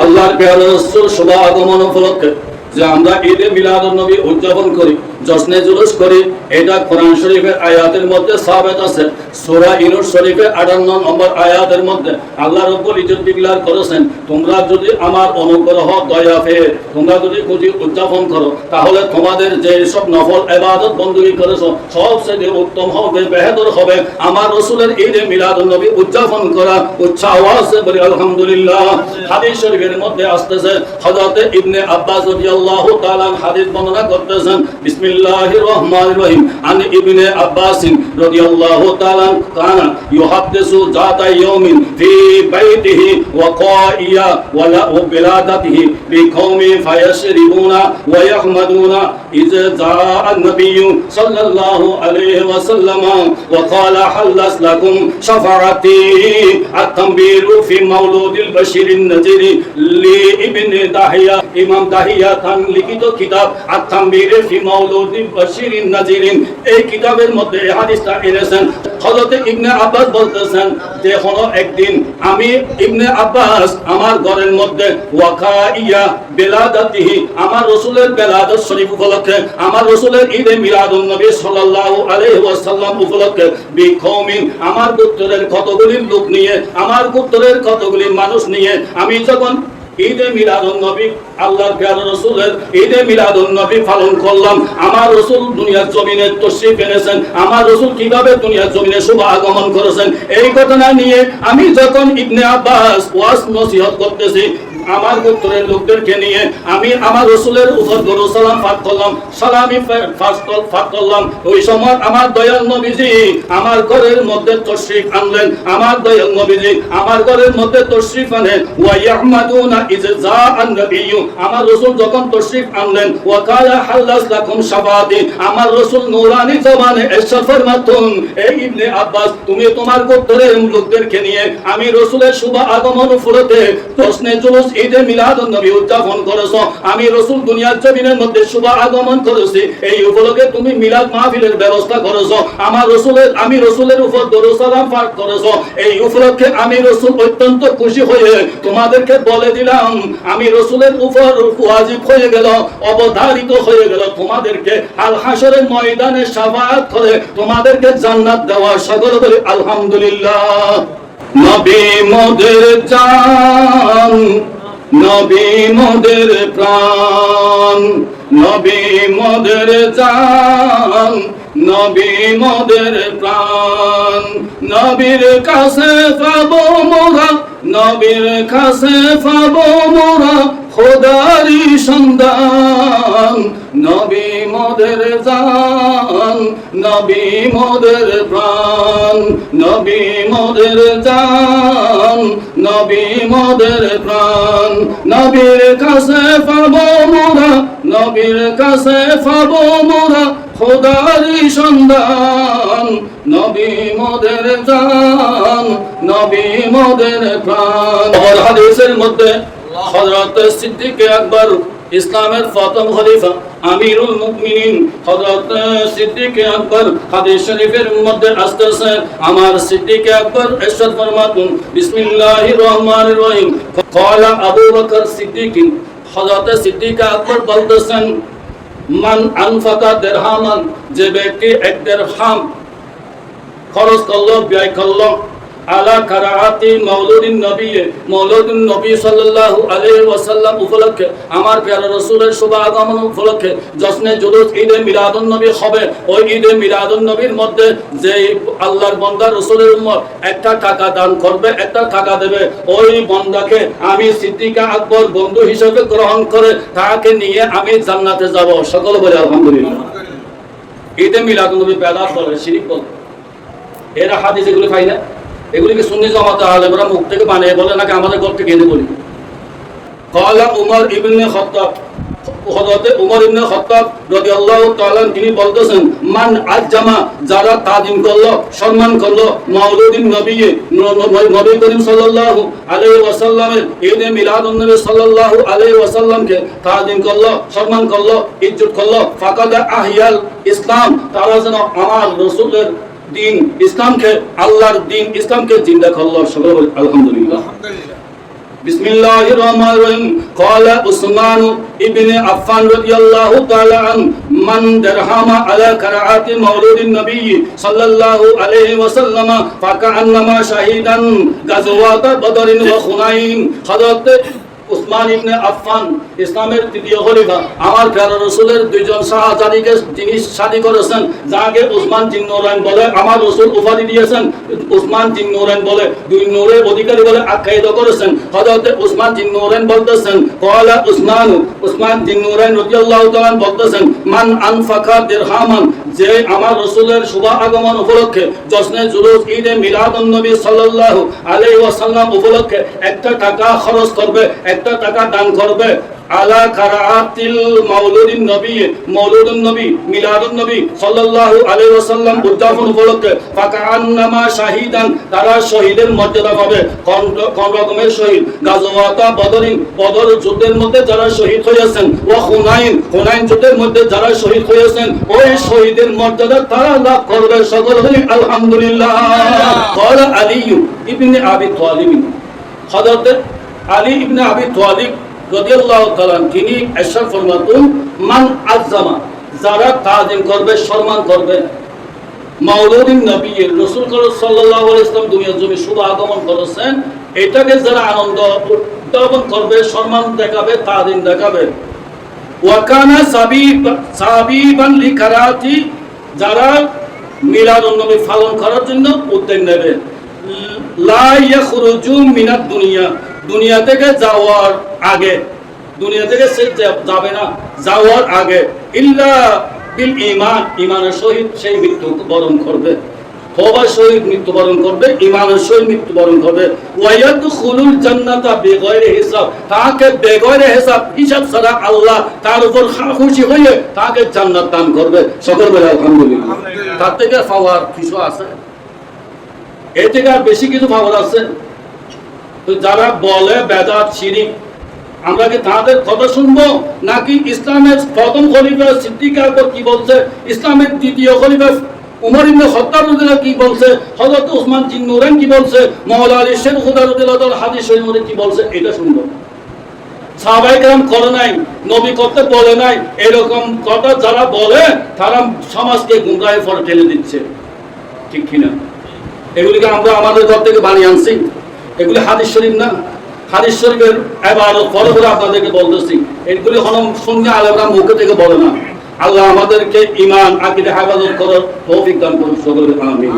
আল্লাহর প্যারা রাসূল শুভ আগমন উপলক্ষে যে আমরা ঈদে মিলাদুন নবী উদযাপন করি, জশ্নে জুলুস করি, এটা কোরআন শরীফের আয়াতের মধ্যে সাবিত আছে। সূরা ইউনূস শরীফের 58 নম্বর আয়াতের মধ্যে আল্লাহ রাব্বুল ইজ্জত ডিক্লেয়ার করেছেন, তোমরা যদি আমার অনুগ্রহ দয়া পেয়ে তোমরা যদি খুশি উদযাপন করো, তাহলে তোমাদের যে সব নফল ইবাদত বندگی করেছো সবচেয়ে উত্তম হবে, বেহতর হবে আমার রাসূলের ঈদে মিলাদুন নবী উদযাপন করা। উচ্চ আওয়াজে বলি আলহামদুলিল্লাহ। হাদিস শরীফের মধ্যে আসতেছে হযরত ইবনে আব্বাস রাদিয়াল্লাহু তাআলা হাদিস বর্ণনা করতেছেন, বিসমিল্লাহির রহমানির রহিম, আন ইবনে আব্বাস রাদিয়াল্লাহু তাআলা কানা ইউহাদ্দিসু যাতা ইয়াউমিন ফি বাইতিহি ওয়া কাইয়া ওয়া লা বিলাদাতিহি বিকওমি ফায়াশরিবুনা ওয়া ইয়াহমাদুনা ইয জাআ আন-নাবিয়্যু সাল্লাল্লাহু আলাইহি ওয়া সাল্লাম ওয়া ক্বালা হাল্লাস লাকুম শাফাআতি আত-তানবীরু ফি মাওলুদিল বাশিরিন নাজিরি লি ইবনে দাহিয়া, ইমাম দাহিয়া খান লিখিত কিতাব আত-তানবীর ফি মাওলুদিল বাশিরিন নাজিরিন, এই কিতাবের মধ্যে এই হাদিসটা এনেছেন। হযরত ইবনে আব্বাস বলতেছেন যে হলো একদিন আমি ইবনে আব্বাস আমার ঘরের মধ্যে ওয়াকাইয়া বিলাদাতিহি, আমার রাসূলের বিলাদত শরীফ উপলক্ষে, আমার রাসূলের ঈদে মিলাদুন নবী সাল্লাল্লাহু আলাইহি ওয়াসাল্লাম উপলক্ষে বিকওমিন, আমার গোত্রের কতগুলি লোক নিয়ে, আমার গোত্রের কতগুলি মানুষ নিয়ে আমি যখন ঈদে মিলাদুন নবী আল্লাহর প্যারা রাসূলের ঈদে মিলাদুন নবী পালন করলাম। আমার রাসূল দুনিয়ার জমিনে তশরীফ এনেছেন, আমার রাসূল কিভাবে দুনিয়ার জমিনে শুভ আগমন করেছেন, এই ঘটনা নিয়ে আমি যখন ইবনে আব্বাস ওয়াজ নসিহত করতেছি আমার গোত্রের লোকদেরকে নিয়ে, আমি আমার রাসূলের উপর দরুদ সালাম পাঠ করলাম, সালামি পাঠ করলাম। ওই সময় আমার দয়াল নবীজি আমার ঘরের মধ্যে তশরীফ আনলেন, আমার দয়াল নবীজি আমার ঘরের মধ্যে তশরীফ আনেন। ওয়া ইয়াহমাদুনা ইয জাআ আন-নাবিয়্যু, আমার রাসূল যখন তশরীফ আনলেন, ওয়া ক্বালা হাল্লাস লাকুম শাফাআতি, আমার রাসূল নূরানি জবানে ইরশাদ ফরমাতুন, এই ইবনে আব্বাস তুমি তোমার গোত্রের লোকদেরকে নিয়ে আমি রাসূলের শুভ আগমন উপলক্ষে জশ্নে জুলুস ঈদে মিলাদুন নবী উদযাপন করেছো, আমি রাসূল দুনিয়ার জমিনের মধ্যে শুভ আগমন করেছি, এই উপলক্ষে তুমি মিলাদ মাহফিলের ব্যবস্থা করেছো, আমি রাসূলের উপর দরুদ সালাম পাঠ করেছো, এই উপলক্ষে আমি রাসূল অত্যন্ত খুশি হয়ে তোমাদেরকে বলে দিলাম, আমি রাসূলের উপর ওয়াজিব হয়ে গেল, অবধারিত হয়ে গেল তোমাদেরকে আল হাসরের ময়দানে শাফাআত করে তোমাদেরকে জান্নাত দেওয়া। সকলে বলি আলহামদুলিল্লাহ। নবী মোদের জান, নবী মোদের প্রাণ, নবী মোদের জান, নবী মোদের প্রাণ, নবীর কাছে পাবো মোরা, নবীর কাছে পাবো মোরা খোদারি সন্ধান, নবী মোদের জান, নবী মোদের প্রাণ, নবী মোদের জান, নবী মোদের প্রাণ, নবীর কাছে পাবো মোরা, নবীর কাছে পাবো মোরা খোদারি সন্ধান, নবী মোদের জান, নবী মোদের প্রাণ। আর হাদিসের মধ্যে হযরত সিদ্দিক আকবর ইসলামের প্রথম খলিফা আমিরুল মুমিনিন হযরত সিদ্দিক আকবর হাদিস শরীফের মধ্যে আসতেছে, আমার সিদ্দিক আকবর ইরশাদ ফরমাতুন, বিসমিল্লাহির রহমানির রহিম, ক্বালা আবু বকর সিদ্দিক, হযরত সিদ্দিক আকবর বলতেছেন, মান আনফাকা দিরহামান, যে ব্যক্তি এক দিরহাম খরচ করলো, ব্যয় করলো, আলা কারাআতি মাওলুদিন নবী, মাওলুদিন নবী সাল্লাল্লাহু আলাইহি ওয়াসাল্লাম উপলক্ষে, আমার প্যারা রাসূলের শুভ আগমন উপলক্ষে জশ্নে জুলুস ঈদে মিলাদুন নবী হবে। ওই ঈদে মিলাদুন নবীর মধ্যে যে আল্লাহর বান্দা রাসূলের উম্মত একটা টাকা দান করবে, একটা টাকা দেবে, ওই বান্দাকে আমি সিদ্দিক আকবর বন্ধু হিসেবে গ্রহণ করে তাকে নিয়ে আমি জান্নাতে যাব। সকলে বলে আলহামদুলিল্লাহ। ঈদে মিলাদুন নবী বেদাত বলে, শিরক বলে, এরা হাদিস এগুলো পাই না, এগুলিকে সুন্নি জামাত আলেমরা মুখ থেকে বানিয়ে বলে নাকি আমাদের গল্পে গেঁদে বলি। ক্বালা উমর ইবনে খাত্তাব, হযরত উমর ইবনে খাত্তাব রাদিয়াল্লাহু তাআলা তিনি বলতেছেন, মান আজ্জামা, যারা তাজিম করলো, সম্মান করলো মাওলুদিন নবী, নবী করিম সাল্লাল্লাহু আলাইহি ওয়াসাল্লামের ঈদে মিলাদুন নবী সাল্লাল্লাহু আলাইহি ওয়াসাল্লামকে তাজিম করলো, সম্মান করলো, ইজ্জত করলো, ফাকাদ আহিয়াল ইসলাম, তারা যেন আমার রাসূলের দিন ইসলামকে, আল্লাহর দিন ইসলামকে জিন্দা করলো। সকলে আলহামদুলিল্লাহ। বিসমিল্লাহির রহমানির রহিম ক্বালা উসমান ইবনে আফফান রাদিয়াল্লাহু তাআলা আন মান দারহামা আলা কারাআতি মাউলুদিন নবী সাল্লাল্লাহু আলাইহি ওয়াসাল্লাম ফাকান্নামা শাহিদান গাজওয়াত বদরিন ওয়া খুনাইন। হযরত উসমান ইবনে আফফান ইসলামের তৃতীয় খলিফা, আমার প্রিয় রাসূলের দুইজন শাহজাদিকে যিনি শাদী করেছেন, যাকে উসমান জিন্নুরাইন বলে, আমার রাসূল উপাধি দিয়েছেন উসমান জিন্নুরাইন বলে, দুই নূরের অধিকারী বলে আখ্যায়িত করেছেন। হযরত উসমান জিন্নুরাইন বলতেছেন ক্বালা উসমান জিন্নুরাইন রাদিয়াল্লাহু তাআলা বলতেছেন মান আনফাকা দিরহামান, যে আমার রাসূলের শুভ আগমন উপলক্ষে জশ্নে জুলুস ঈদে মিলাদুন নবী সাল্লাল্লাহু আলাইহি ওয়াসাল্লাম উপলক্ষে একটা টাকা খরচ করবে, একটা টাকা দান করবে, আলা কারাআতিল মাউলুদিন নবী মিলাদুন নবী সাল্লাল্লাহু আলাইহি ওয়াসাল্লাম উদযাপন উপলক্ষে ফাকান্নামা শাহিদান, তারা শহীদের মর্যাদা পাবে। কোন রকমের শহীদ? গাজওয়াতা বদরিন, বদর যুদ্ধের মধ্যে যারা শহীদ হয়েছেন, ওয়া খুনাইন যুদ্ধের মধ্যে যারা শহীদ হয়েছেন, ওই শহীদের মর্যাদা তারা লাভ করবে। সকল বলি আলহামদুলিল্লাহ। ক্বালা আলী ইবনে আবি তালিব, হযরত আলী ইবনে আবি তালিব রাদিয়াল্লাহু তাআলা তিনি ইরশাদ ফরমাতুন মান আযযামা, যারা তাজিম করবে, সম্মান করবে মাউলুদিন নবী রাসূল সাল্লাল্লাহু আলাইহি ওয়াসাল্লাম দুনিয়ার জমি শুভ আগমন করেছেন, এটাকে যারা আনন্দ উদ্যাপন করবে, সম্মান দেখাবে, তাজিম দেখাবে। ওয়া কানা সাবিবান লিকারাতি, যারা মিলাদুন নবী পালন করার জন্য উদ্যোগ নেবে। লা ইয়াখরুজু মিনাদ দুনিয়া, দুনিয়া থেকে যাওয়ার আগে, দুনিয়া থেকে সে যাবে না, যাওয়ার আগে ইল্লা বিল ঈমান, ঈমানের সহিত সেই মৃত্যুবরণ করবে। তওবার সহিত মৃত্যুবরণ করবে, ঈমানের সহিত মৃত্যুবরণ করবে। ওয়া ইয়াদখুলুল জান্নাতা বিগাইরি হিসাব, তাকে বেগয়রে হিসাব, হিসাব ছাড়া আল্লাহ তার উপর খুশি হয়ে তাকে জান্নাত দান করবে। সকল বলে আলহামদুলিল্লাহ। তার থেকে পাওয়ার কিছু আছে? এর থেকে আর বেশি কিছু পাওয়ার আছে? তো যারা বলে বেদাত শিরিক, আমরা কি তাদের কথা শুনবো, নাকি ইসলামের প্রথম খলিফা সিদ্দিক আকবর কি বলছে, ইসলামের দ্বিতীয় খলিফা উমর ইবনে খাত্তাব রাদিয়াল্লাহু কি বলছে, হযরত উসমান জিন্নুরাইন কি বলছে, মাওলানা আলী শের খুদা রাদিয়াল্লাহু তাআলা হাদিস শরীফে কি বলছে, এটা শুনবো? সাহাবায়ে কেরাম করে নাই, নবী করতে বলে নাই, এরকম কথা যারা বলে তারা সমাজকে গুমরাহে পথে ঠেলে দিচ্ছে, ঠিক কিনা? এগুলিকে আমরা আমাদের ঘর থেকে বানিয়ে আনছি, এগুলি হাদিস শরীফ না। হাদিস শরীফের ইবাদত পরে আপনাদেরকে বলতেছি, এগুলি শুনলে আলেমরা মুখে থেকে বলে না। আল্লাহ আমাদেরকে ঈমান আকীদা হেফাজত করার তৌফিক দান করুন। সকলে আমিন।